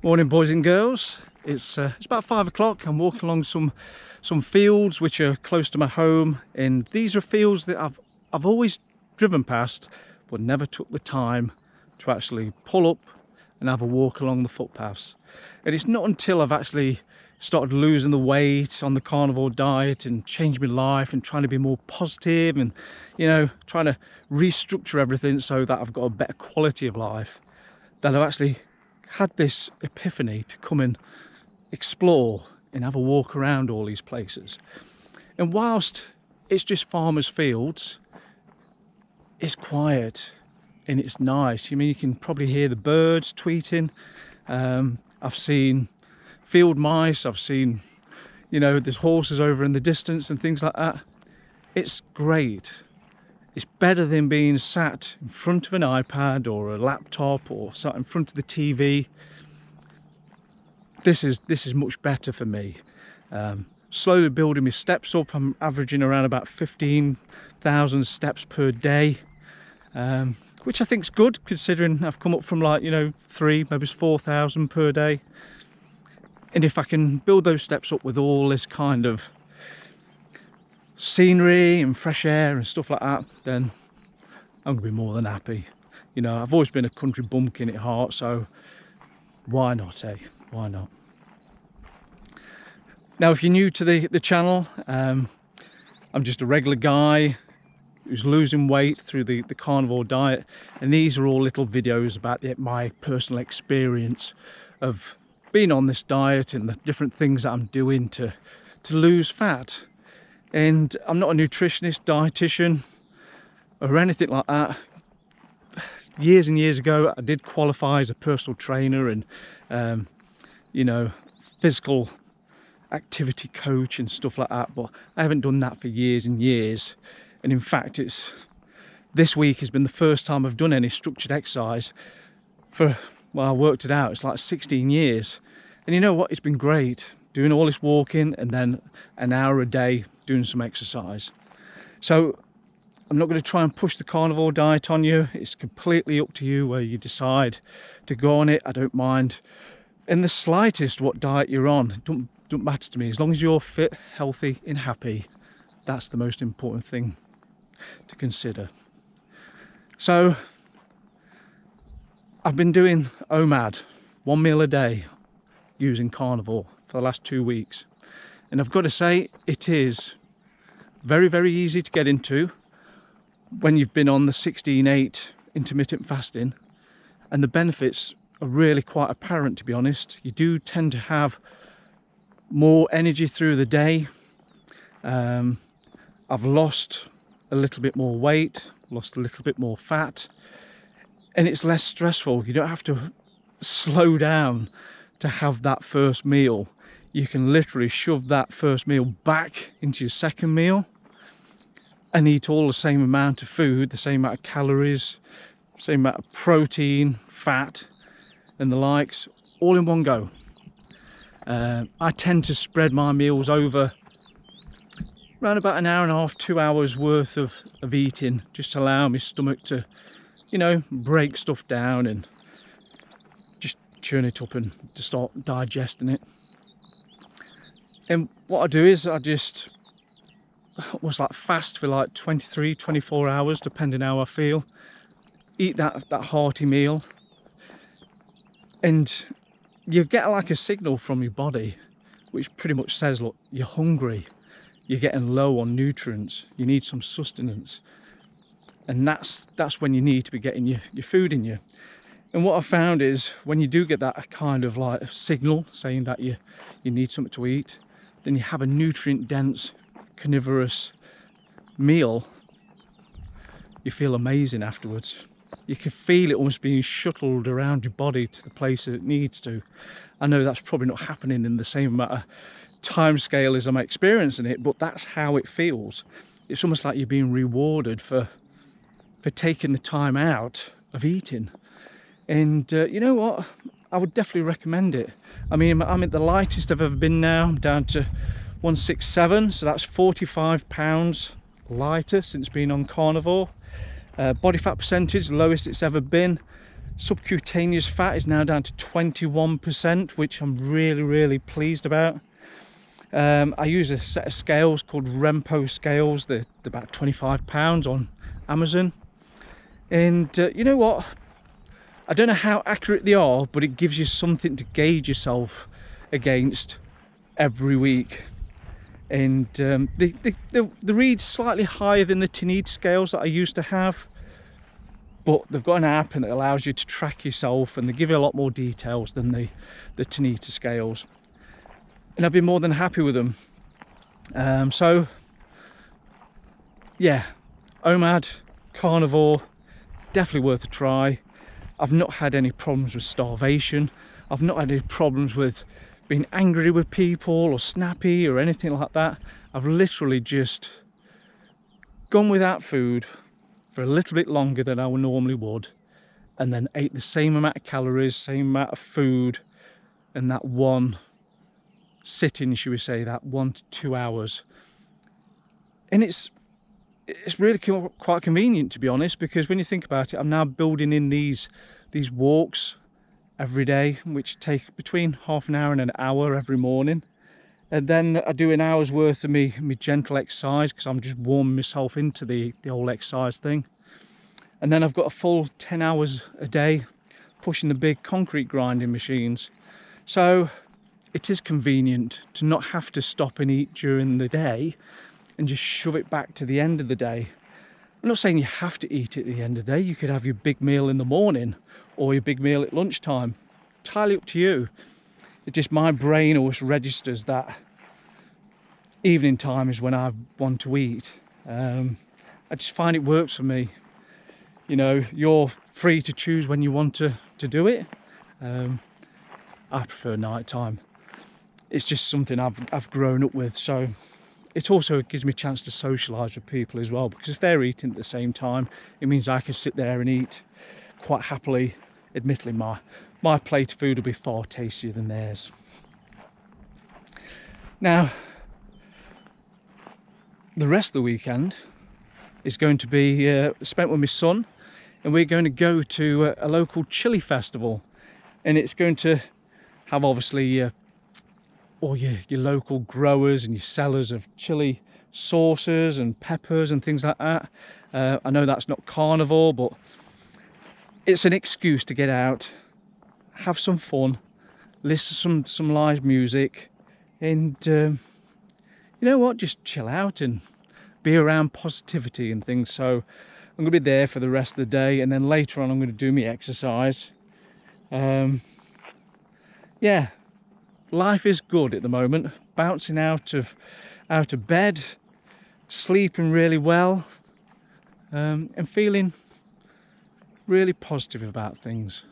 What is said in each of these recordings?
Morning, boys and girls. It's about 5 o'clock. I'm walking along some fields which are close to my home, and these are fields that I've always driven past but never took the time to actually pull up and have a walk along the footpaths. And it's not until I've actually started losing the weight on the carnivore diet and changed my life and trying to be more positive and, you know, trying to restructure everything so that I've got a better quality of life, that I've actually had this epiphany to come and explore and have a walk around all these places. And whilst it's just farmers' fields, it's quiet and it's nice. I mean, you can probably hear the birds tweeting. I've seen field mice, I've seen, you know, there's horses over in the distance and things like that. It's great. It's better than being sat in front of an iPad or a laptop or sat in front of the TV. This is much better for me. Slowly building my steps up. I'm averaging around about 15,000 steps per day, which I think is good considering I've come up from, like, you know, 3, maybe 4,000 per day. And if I can build those steps up with all this kind of scenery and fresh air and stuff like that, then I'm gonna be more than happy. You know, I've always been a country bumpkin at heart, so why not, eh? Why not? Now, if you're new to the channel, I'm just a regular guy who's losing weight through the carnivore diet, and these are all little videos about my personal experience of being on this diet and the different things that I'm doing to lose fat. And I'm not a nutritionist, dietitian, or anything like that. Years and years ago, I did qualify as a personal trainer and, you know, physical activity coach and stuff like that, but I haven't done that for years and years. And in fact, this week has been the first time I've done any structured exercise for, well, I worked it out, it's like 16 years. And you know what? It's been great doing all this walking and then an hour a day doing some exercise. So I'm not going to try and push the carnivore diet on you. It's completely up to you where you decide to go on it. I don't mind in the slightest what diet you're on. It don't matter to me. As long as you're fit, healthy and happy, that's the most important thing to consider. So I've been doing OMAD, 1 meal a day, using carnivore for the last 2 weeks. And I've got to say, it is very, very easy to get into when you've been on the 16/8 intermittent fasting, and the benefits are really quite apparent, to be honest. You do tend to have more energy through the day. I've lost a little bit more weight, lost a little bit more fat, and it's less stressful. You don't have to slow down to have that first meal. You can literally shove that first meal back into your second meal and eat all the same amount of food, the same amount of calories, same amount of protein, fat and the likes, all in one go. I tend to spread my meals over around about an hour and a half, 2 hours worth of eating, just to allow my stomach to, you know, break stuff down and just churn it up and to start digesting it. And what I do is I just was like fast for like 23, 24 hours, depending how I feel. Eat that hearty meal, and you get like a signal from your body which pretty much says, look, you're hungry, you're getting low on nutrients, you need some sustenance. And that's when you need to be getting your food in you. And what I found is when you do get that kind of like signal saying that you need something to eat, then you have a nutrient dense carnivorous meal, you feel amazing afterwards. You can feel it almost being shuttled around your body to the place that it needs to. I know that's probably not happening in the same amount of time scale as I'm experiencing it, but that's how it feels. It's almost like you're being rewarded for taking the time out of eating. And you know what? I would definitely recommend it. I mean, I'm at the lightest I've ever been now. I'm down to 167, so that's 45 pounds lighter since being on carnivore. Body fat percentage, lowest it's ever been, Subcutaneous fat is now down to 21%, which I'm really pleased about. I use a set of scales called Rempo scales. They're about £25 on Amazon. And you know what? I don't know how accurate they are, but it gives you something to gauge yourself against every week. And the read's slightly higher than the Tanit scales that I used to have, but they've got an app and it allows you to track yourself, and they give you a lot more details than the Tanit scales. And I've been more than happy with them. So yeah, OMAD, Carnivore, definitely worth a try. I've not had any problems with starvation. I've not had any problems with being angry with people or snappy or anything like that. I've literally just gone without food for a little bit longer than I normally would, and then ate the same amount of calories, same amount of food, in that one sitting, should we say, that 1 to 2 hours. And it's really quite convenient, to be honest, because when you think about it, I'm now building in these walks every day, which take between half an hour and an hour every morning. And then I do an hour's worth of me gentle exercise, because I'm just warming myself into the whole exercise thing. And then I've got a full 10 hours a day pushing the big concrete grinding machines. So it is convenient to not have to stop and eat during the day and just shove it back to the end of the day. I'm not saying you have to eat at the end of the day. You could have your big meal in the morning or your big meal at lunchtime. Entirely up to you. It's just my brain always registers that evening time is when I want to eat. I just find it works for me. You know, you're free to choose when you want to do it. I prefer night time. It's just something I've grown up with. So it also gives me a chance to socialise with people as well, because if they're eating at the same time, it means I can sit there and eat quite happily. Admittedly, my plate of food will be far tastier than theirs. Now, the rest of the weekend is going to be spent with my son, and we're going to go to a local chili festival, and it's going to have obviously all your local growers and your sellers of chili sauces and peppers and things like that. I know that's not Carnivore, but it's an excuse to get out, have some fun, listen to some live music, and you know what, just chill out and be around positivity and things. So I'm going to be there for the rest of the day, and then later on I'm going to do my exercise. Yeah, life is good at the moment. Bouncing out of bed, sleeping really well, and feeling really positive about things.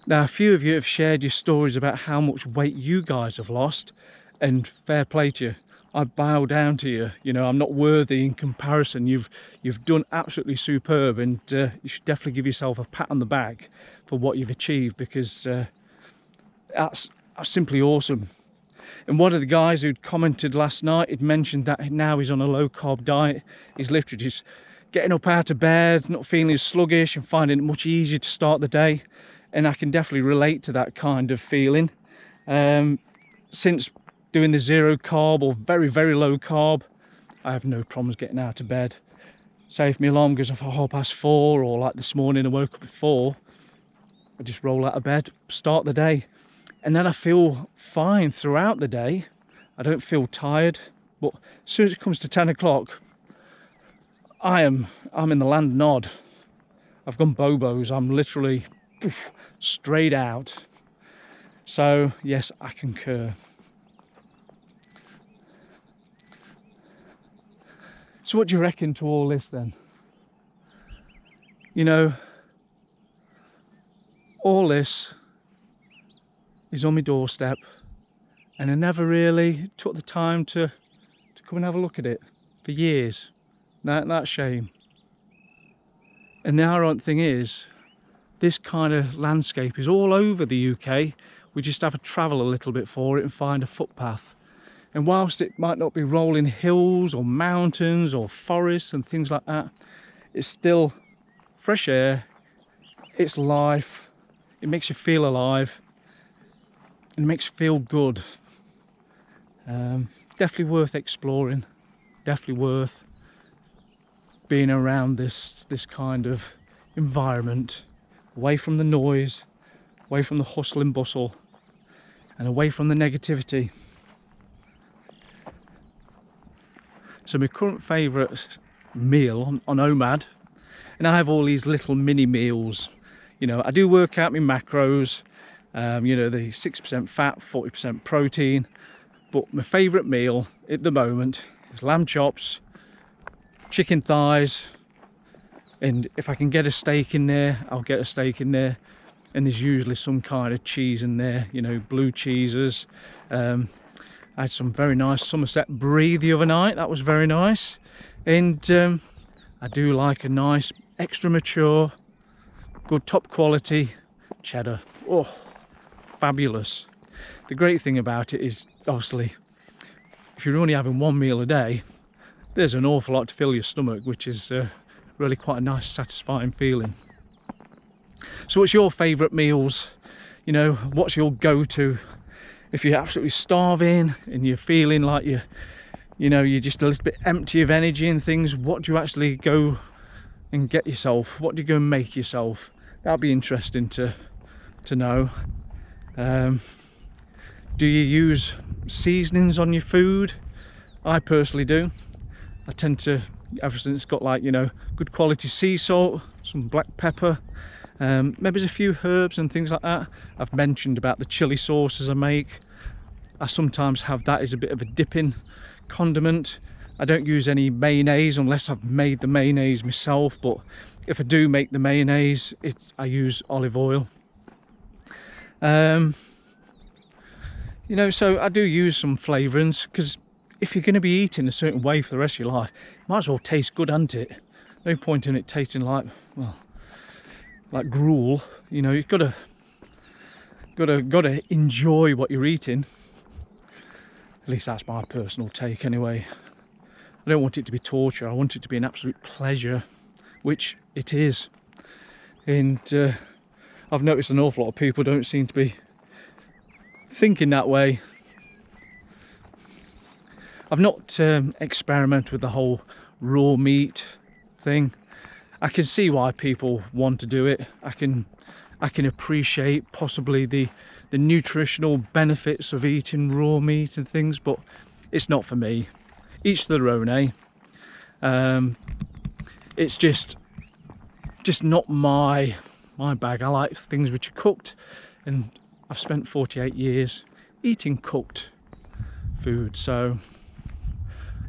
Now, a few of you have shared your stories about how much weight you guys have lost, and fair play to you. I bow down to you. You know, I'm not worthy in comparison. You've done absolutely superb, and you should definitely give yourself a pat on the back for what you've achieved, because that's simply awesome. And one of the guys who'd commented last night had mentioned that now he's on a low carb diet. He's literally just getting up out of bed, not feeling as sluggish, and finding it much easier to start the day. And I can definitely relate to that kind of feeling. Since doing the 0 carb or very low carb, I have no problems getting out of bed. Say if my alarm goes off at 4:30, or like this morning I woke up at 4, I just roll out of bed, start the day, and then I feel fine throughout the day. I don't feel tired, but as soon as it comes to 10 o'clock, I'm in the land nod. I've gone bobos. I'm literally straight out. So yes, I concur. So what do you reckon to all this then? You know, all this is on my doorstep, and I never really took the time to come and have a look at it for years. That's shame. And the ironic thing is, this kind of landscape is all over the UK. We just have to travel a little bit for it and find a footpath. And whilst it might not be rolling hills or mountains or forests and things like that, it's still fresh air, it's life, it makes you feel alive, and it makes you feel good. Definitely worth exploring, definitely worth being around this kind of environment, away from the noise, away from the hustle and bustle, and away from the negativity. So my current favourite meal on OMAD, and I have all these little mini meals. You know, I do work out my macros, you know, the 6% fat, 40% protein, but my favourite meal at the moment is lamb chops, chicken thighs, and if I can get a steak in there, I'll get a steak in there, and there's usually some kind of cheese in there, you know, blue cheeses. I had some very nice Somerset brie the other night, that was very nice. And I do like a nice extra mature, good top quality cheddar. Oh, fabulous. The great thing about it is, obviously, if you're only having one meal a day, there's an awful lot to fill your stomach, which is really quite a nice, satisfying feeling. So what's your favourite meals? You know, what's your go-to? If you're absolutely starving and you're feeling like you're just a little bit empty of energy and things, what do you actually go and get yourself? What do you go and make yourself? That'd be interesting to know. Do you use seasonings on your food? I personally do. I tend to, everything that's got, like, you know, good quality sea salt, some black pepper, maybe there's a few herbs and things like that. I've mentioned about the chili sauces I make. I sometimes have that as a bit of a dipping condiment. I don't use any mayonnaise unless I've made the mayonnaise myself, but if I do make the mayonnaise, I use olive oil. You know, so I do use some flavourings, because if you're going to be eating a certain way for the rest of your life, it might as well taste good, hasn't it? No point in it tasting like, well, like gruel. You know, you've got to enjoy what you're eating. At least that's my personal take anyway. I don't want it to be torture, I want it to be an absolute pleasure, which it is. And I've noticed an awful lot of people don't seem to be thinking that way. I've not experimented with the whole raw meat thing. I can see why people want to do it. I can appreciate possibly the nutritional benefits of eating raw meat and things, but it's not for me. Each to their own, eh? It's just not my bag. I like things which are cooked, and I've spent 48 years eating cooked food, so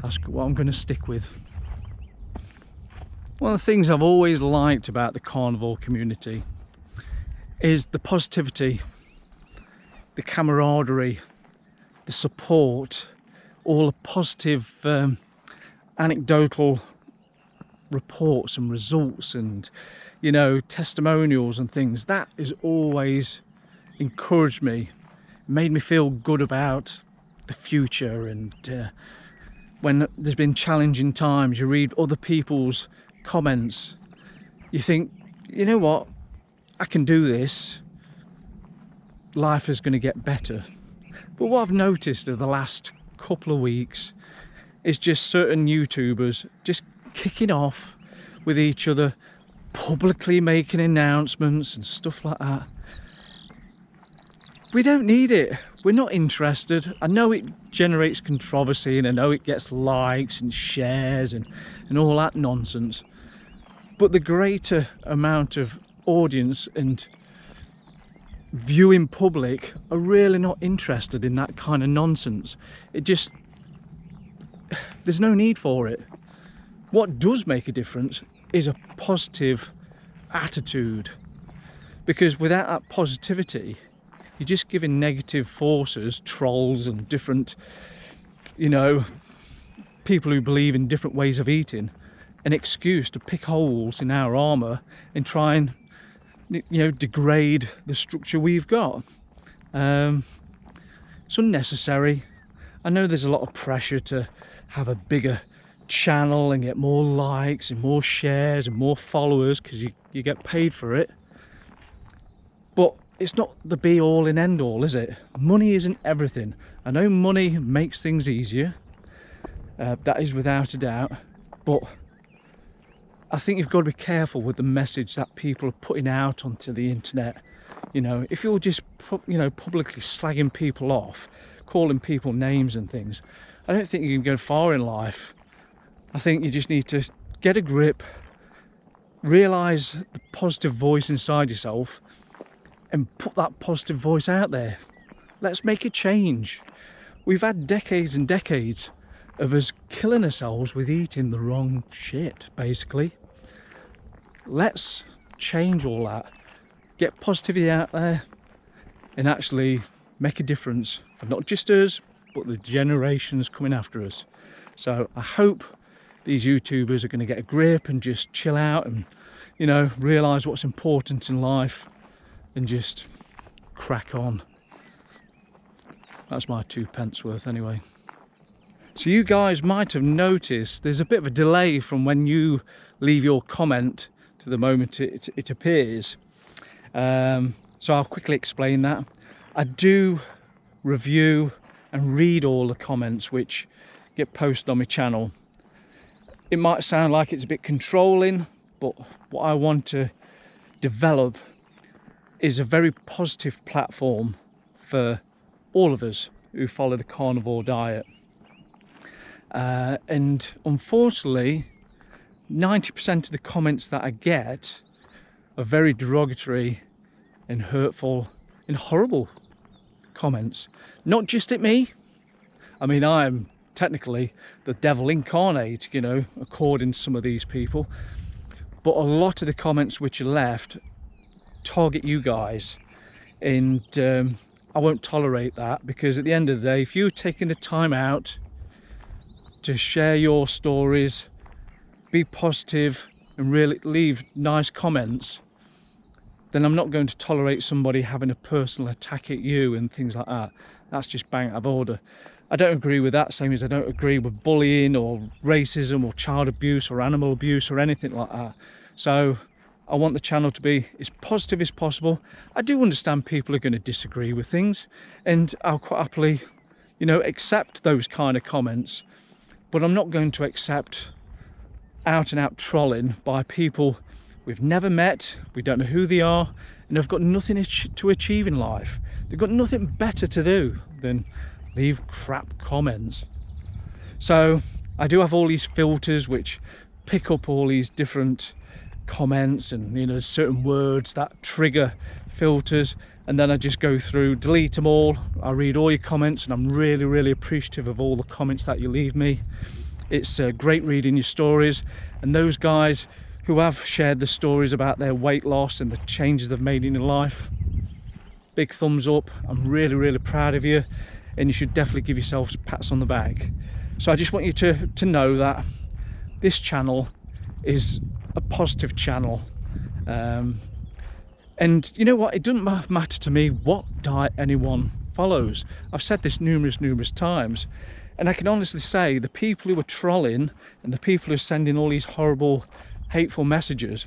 that's what I'm going to stick with. One of the things I've always liked about the carnivore community is the positivity, the camaraderie, the support, all the positive anecdotal reports and results and, you know, testimonials and things. That has always encouraged me, made me feel good about the future. And when there's been challenging times, you read other people's comments, you think, you know what, I can do this, life is going to get better. But what I've noticed over the last couple of weeks is just certain YouTubers just kicking off with each other, publicly making announcements and stuff like that. We don't need it. We're not interested. I know it generates controversy, and I know it gets likes and shares and all that nonsense, but the greater amount of audience and viewing public are really not interested in that kind of nonsense. There's no need for it. What does make a difference is a positive attitude, because without that positivity, you're just giving negative forces, trolls and different, you know, people who believe in different ways of eating, an excuse to pick holes in our armour and try and, you know, degrade the structure we've got. It's unnecessary. I know there's a lot of pressure to have a bigger channel and get more likes and more shares and more followers because you get paid for it. But it's not the be all and end all, is it? Money isn't everything. I know money makes things easier, that is without a doubt, but I think you've got to be careful with the message that people are putting out onto the internet. You know, if you're just publicly slagging people off, calling people names and things, I don't think you can go far in life. I think you just need to get a grip, realise the positive voice inside yourself, and put that positive voice out there. Let's make a change. We've had decades and decades of us killing ourselves with eating the wrong shit, basically. Let's change all that. Get positivity out there and actually make a difference for not just us, but the generations coming after us. So I hope these YouTubers are going to get a grip and just chill out and, you know, realise what's important in life and just crack on. That's my 2 pence worth anyway. So you guys might have noticed there's a bit of a delay from when you leave your comment to the moment it appears. So I'll quickly explain that. I do review and read all the comments which get posted on my channel. It might sound like it's a bit controlling, but what I want to develop is a very positive platform for all of us who follow the carnivore diet. And unfortunately, 90% of the comments that I get are very derogatory and hurtful and horrible comments. Not just at me. I mean, I am technically the devil incarnate, you know, according to some of these people. But a lot of the comments which are left target you guys. And I won't tolerate that, because at the end of the day, if you're taking the time out to share your stories, be positive and really leave nice comments, then I'm not going to tolerate somebody having a personal attack at you and things like that. That's just bang out of order. I don't agree with that, same as I don't agree with bullying or racism or child abuse or animal abuse or anything like that. So I want the channel to be as positive as possible. I do understand people are going to disagree with things, and I'll quite happily, you know, accept those kind of comments. But I'm not going to accept out and out trolling by people we've never met, we don't know who they are, and they've got nothing to achieve in life. They've got nothing better to do than leave crap comments. So I do have all these filters which pick up all these different comments, and you know, certain words that trigger filters, and then I just go through, delete them all. I read all your comments, and I'm really appreciative of all the comments that you leave me. It's great reading your stories, and those guys who have shared the stories about their weight loss and the changes they've made in your life, big thumbs up. I'm really proud of you, and you should definitely give yourselves pats on the back. So I just want you to know that this channel is a positive channel, and you know what, it doesn't matter to me what diet anyone follows. I've said this numerous times, and I can honestly say the people who are trolling and the people who are sending all these horrible, hateful messages,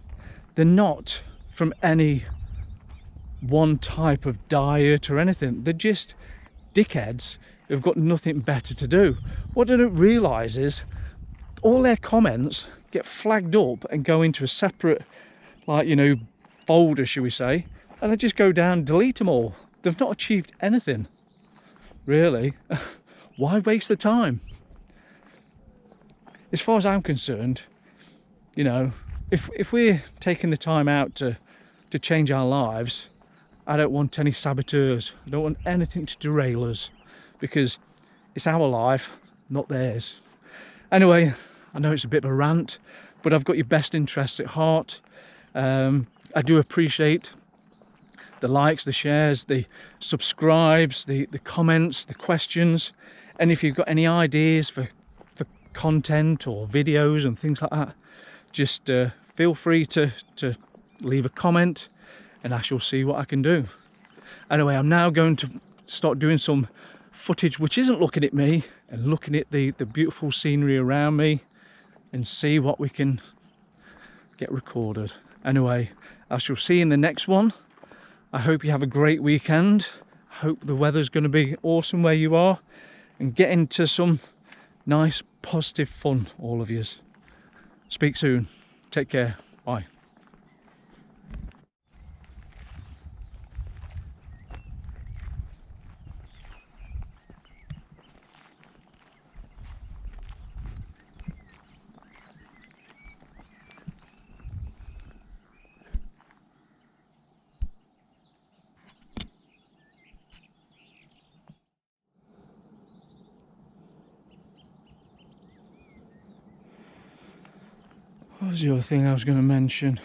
they're not from any one type of diet or anything. They're just dickheads who've got nothing better to do. What they don't realise is all their comments get flagged up and go into a separate, like, you know, folder, shall we say, and they just go down, delete them all. They've not achieved anything, really. Why waste the time? As far as I'm concerned, you know, if we're taking the time out to change our lives, I don't want any saboteurs. I don't want anything to derail us, because it's our life, not theirs. Anyway, I know it's a bit of a rant, but I've got your best interests at heart. I do appreciate the likes, the shares, the subscribes, the comments, the questions, and if you've got any ideas for content or videos and things like that, just feel free to leave a comment, and I shall see what I can do. Anyway, I'm now going to start doing some footage which isn't looking at me and looking at the beautiful scenery around me, and see what we can get recorded. Anyway, I shall see you in the next one. I hope you have a great weekend. I hope the weather's going to be awesome where you are, and get into some nice positive fun, all of yous. Speak soon. Take care. Bye. What was the other thing I was going to mention?